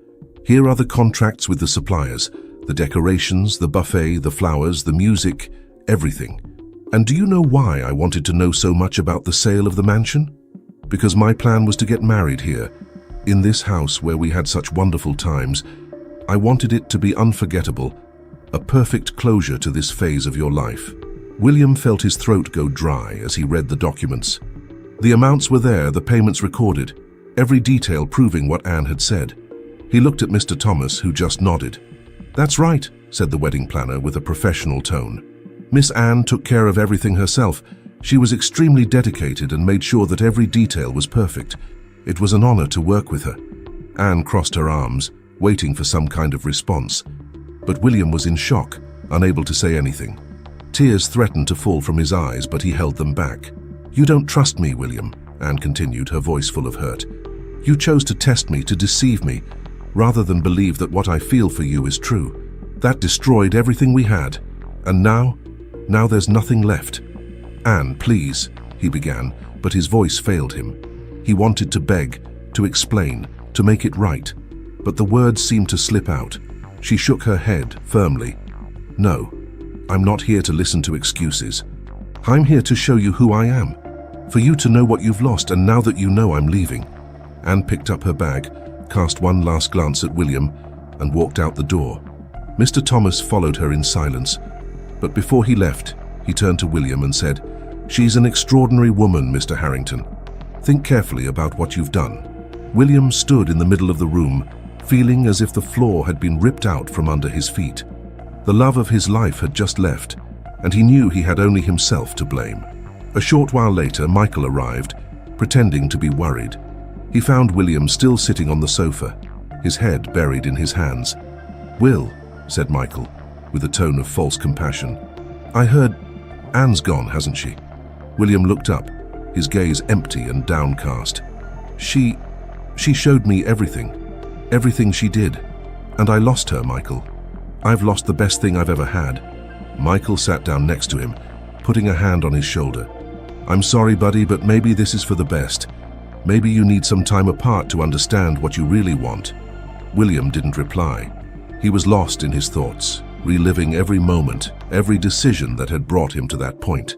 Here are the contracts with the suppliers, The decorations, the buffet, the flowers, the music, everything. And do you know why I wanted to know so much about the sale of the mansion? Because my plan was to get married here, in this house where we had such wonderful times. I wanted it to be unforgettable, a perfect closure to this phase of your life. William felt his throat go dry as he read the documents. The amounts were there, the payments recorded, every detail proving what Anne had said. He looked at Mr. Thomas, who just nodded. "That's right," said the wedding planner with a professional tone. "Miss Anne took care of everything herself. She was extremely dedicated and made sure that every detail was perfect. It was an honor to work with her." Anne crossed her arms, waiting for some kind of response. But William was in shock, unable to say anything. Tears threatened to fall from his eyes, but he held them back. "You don't trust me, William," Anne continued, her voice full of hurt. "You chose to test me, to deceive me, rather than believe that what I feel for you is true. That destroyed everything we had. And now there's nothing left." "Anne, please," he began, but his voice failed him. He wanted to beg, to explain, to make it right, but the words seemed to slip out. She shook her head firmly. "No, I'm not here to listen to excuses. I'm here to show you who I am, for you to know what you've lost, and now that you know, I'm leaving." Anne picked up her bag, cast one last glance at William, and walked out the door. Mr. Thomas followed her in silence, but before he left, he turned to William and said, "She's an extraordinary woman, Mr. Harrington. Think carefully about what you've done." William stood in the middle of the room, feeling as if the floor had been ripped out from under his feet. The love of his life had just left, and he knew he had only himself to blame. A short while later, Michael arrived, pretending to be worried. He found William still sitting on the sofa, his head buried in his hands. "Will," said Michael, with a tone of false compassion, "I heard Anne's gone, hasn't she?" William looked up, his gaze empty and downcast. She showed me everything she did, and I lost her, Michael. I've lost the best thing I've ever had." Michael sat down next to him, putting a hand on his shoulder. "I'm sorry, buddy, but maybe this is for the best. Maybe you need some time apart to understand what you really want." William didn't reply. He was lost in his thoughts, reliving every moment, every decision that had brought him to that point.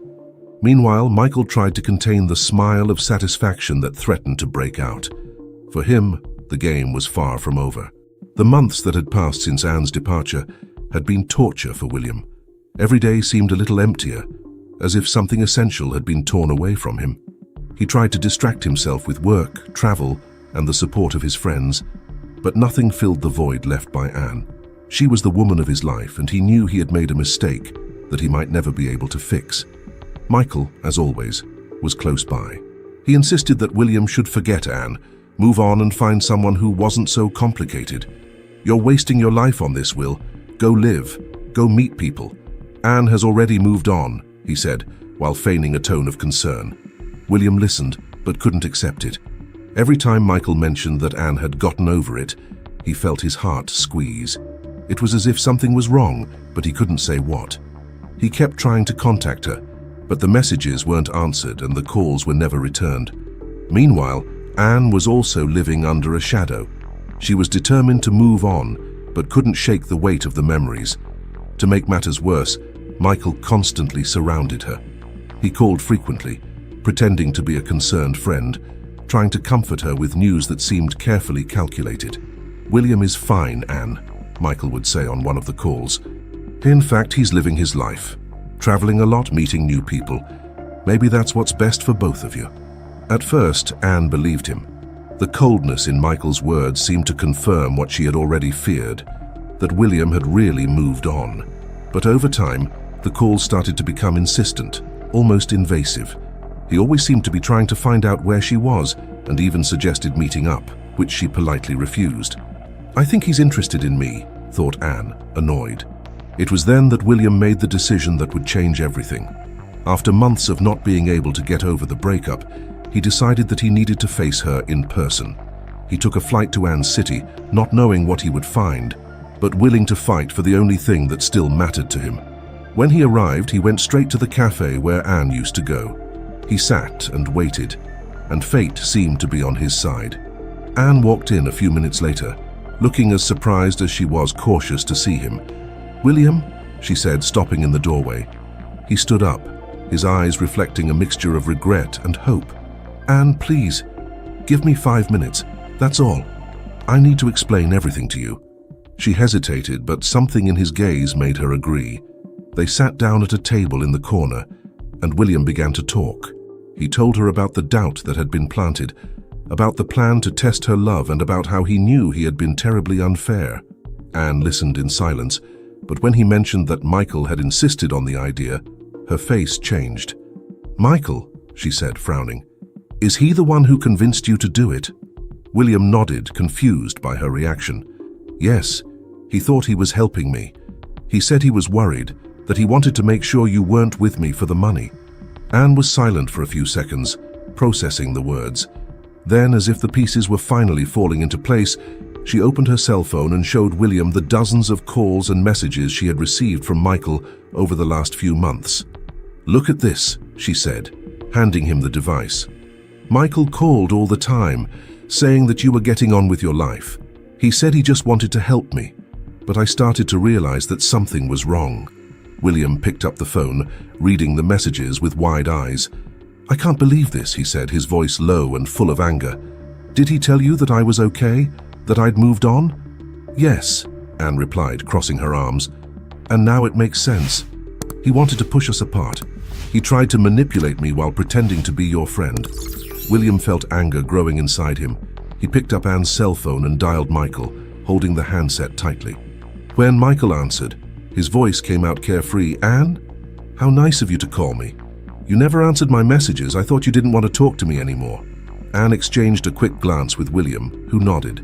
Meanwhile, Michael tried to contain the smile of satisfaction that threatened to break out. For him, the game was far from over. The months that had passed since Anne's departure had been torture for William. Every day seemed a little emptier, as if something essential had been torn away from him. He tried to distract himself with work, travel, and the support of his friends, but nothing filled the void left by Anne. She was the woman of his life, and he knew he had made a mistake that he might never be able to fix. Michael, as always, was close by. He insisted that William should forget Anne, move on and find someone who wasn't so complicated. "You're wasting your life on this, Will. Go live. Go meet people. Anne has already moved on," he said, while feigning a tone of concern. William listened, but couldn't accept it. Every time Michael mentioned that Anne had gotten over it, he felt his heart squeeze. It was as if something was wrong, but he couldn't say what. He kept trying to contact her, but the messages weren't answered and the calls were never returned. Meanwhile, Anne was also living under a shadow. She was determined to move on, but couldn't shake the weight of the memories. To make matters worse, Michael constantly surrounded her. He called frequently, pretending to be a concerned friend, trying to comfort her with news that seemed carefully calculated. "William is fine, Anne," Michael would say on one of the calls. "In fact, he's living his life, traveling a lot, meeting new people. Maybe that's what's best for both of you." At first, Anne believed him. The coldness in Michael's words seemed to confirm what she had already feared, that William had really moved on. But over time, the calls started to become insistent, almost invasive. He always seemed to be trying to find out where she was, and even suggested meeting up, which she politely refused. "I think he's interested in me," thought Anne, annoyed. It was then that William made the decision that would change everything. After months of not being able to get over the breakup, he decided that he needed to face her in person. He took a flight to Anne's city, not knowing what he would find, but willing to fight for the only thing that still mattered to him. When he arrived, he went straight to the cafe where Anne used to go. He sat and waited, and fate seemed to be on his side. Anne walked in a few minutes later, looking as surprised as she was cautious to see him. "William?" she said, stopping in the doorway. He stood up, his eyes reflecting a mixture of regret and hope. "Anne, please, give me 5 minutes, that's all. I need to explain everything to you." She hesitated, but something in his gaze made her agree. They sat down at a table in the corner, and William began to talk. He told her about the doubt that had been planted, about the plan to test her love, and about how he knew he had been terribly unfair. Anne listened in silence, but when he mentioned that Michael had insisted on the idea, her face changed. "Michael," she said, frowning, "is he the one who convinced you to do it?" William nodded, confused by her reaction. "Yes, he thought he was helping me. He said he was worried, that he wanted to make sure you weren't with me for the money." Anne was silent for a few seconds, processing the words. Then, as if the pieces were finally falling into place, she opened her cell phone and showed William the dozens of calls and messages she had received from Michael over the last few months. "Look at this," she said, handing him the device. "Michael called all the time, saying that you were getting on with your life. He said he just wanted to help me, but I started to realize that something was wrong." William picked up the phone, reading the messages with wide eyes. "I can't believe this," he said, his voice low and full of anger. "Did he tell you that I was okay? That I'd moved on?" "Yes," Anne replied, crossing her arms. "And now it makes sense. He wanted to push us apart. He tried to manipulate me while pretending to be your friend." William felt anger growing inside him. He picked up Anne's cell phone and dialed Michael, holding the handset tightly. When Michael answered, his voice came out carefree. "Anne? How nice of you to call me. You never answered my messages. I thought you didn't want to talk to me anymore." Anne exchanged a quick glance with William, who nodded.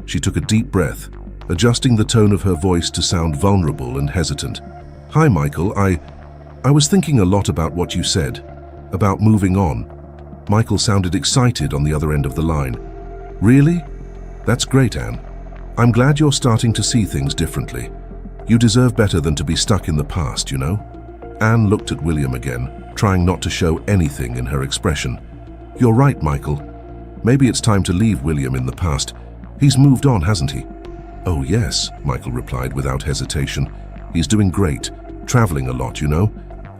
She took a deep breath, adjusting the tone of her voice to sound vulnerable and hesitant. "Hi, Michael. I was thinking a lot about what you said, about moving on." Michael sounded excited on the other end of the line. "Really? That's great, Anne. I'm glad you're starting to see things differently. You deserve better than to be stuck in the past, you know?" Anne looked at William again, trying not to show anything in her expression. "You're right, Michael. Maybe it's time to leave William in the past. He's moved on, hasn't he?" "Oh, yes," Michael replied without hesitation. "He's doing great, traveling a lot, you know.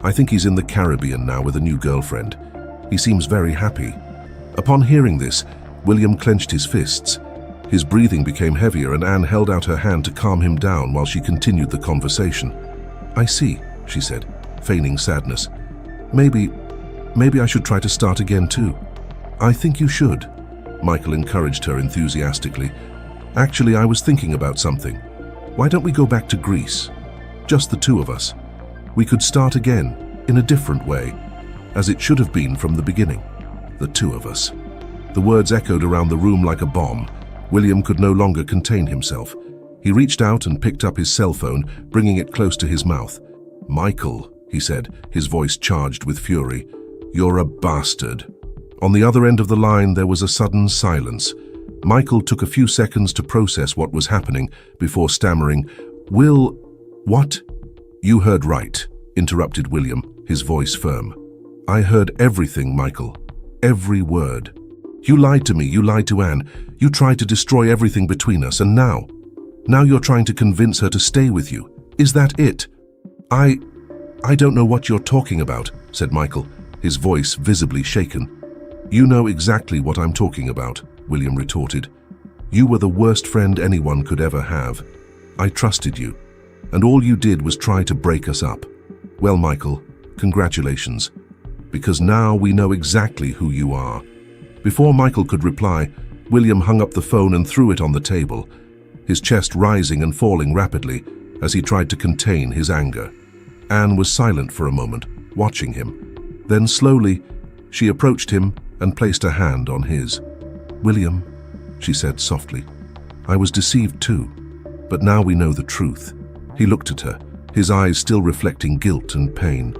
I think he's in the Caribbean now with a new girlfriend. He seems very happy." Upon hearing this, William clenched his fists. His breathing became heavier, and Anne held out her hand to calm him down while she continued the conversation. "I see," she said, feigning sadness. Maybe I should try to start again too." "I think you should," Michael encouraged her enthusiastically. "Actually, I was thinking about something. Why don't we go back to Greece? Just the two of us. We could start again, in a different way, as it should have been from the beginning. The two of us." The words echoed around the room like a bomb. William could no longer contain himself. He reached out and picked up his cell phone, bringing it close to his mouth. "Michael," he said, his voice charged with fury, "you're a bastard." On the other end of the line, there was a sudden silence. Michael took a few seconds to process what was happening before stammering, "What?" "You heard right," interrupted William, his voice firm. "I heard everything, Michael. Every word. You lied to me, you lied to Anne. You tried to destroy everything between us, and now you're trying to convince her to stay with you. Is that it?" I don't know what you're talking about," said Michael, his voice visibly shaken. "You know exactly what I'm talking about," William retorted. "You were the worst friend anyone could ever have. I trusted you, and all you did was try to break us up. Well, Michael, congratulations, because now we know exactly who you are." Before Michael could reply, William hung up the phone and threw it on the table, his chest rising and falling rapidly as he tried to contain his anger. Anne was silent for a moment, watching him. Then slowly, she approached him and placed a hand on his. "William," she said softly, "I was deceived too, but now we know the truth." He looked at her, his eyes still reflecting guilt and pain.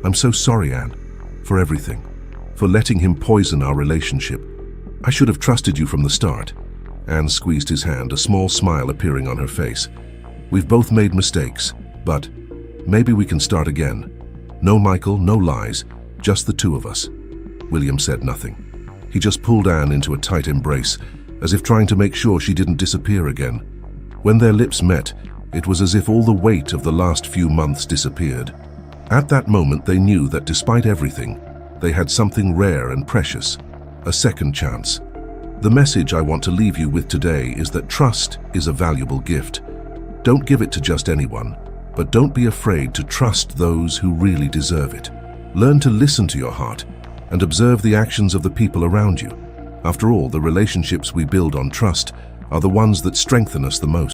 "I'm so sorry, Anne, for everything, for letting him poison our relationship. I should have trusted you from the start." Anne squeezed his hand, a small smile appearing on her face. "We've both made mistakes, but maybe we can start again. No Michael, no lies, just the two of us." William said nothing. He just pulled Anne into a tight embrace, as if trying to make sure she didn't disappear again. When their lips met, it was as if all the weight of the last few months disappeared. At that moment, they knew that despite everything, they had something rare and precious, a second chance. The message I want to leave you with today is that trust is a valuable gift. Don't give it to just anyone, but don't be afraid to trust those who really deserve it. Learn to listen to your heart and observe the actions of the people around you. After all, the relationships we build on trust are the ones that strengthen us the most.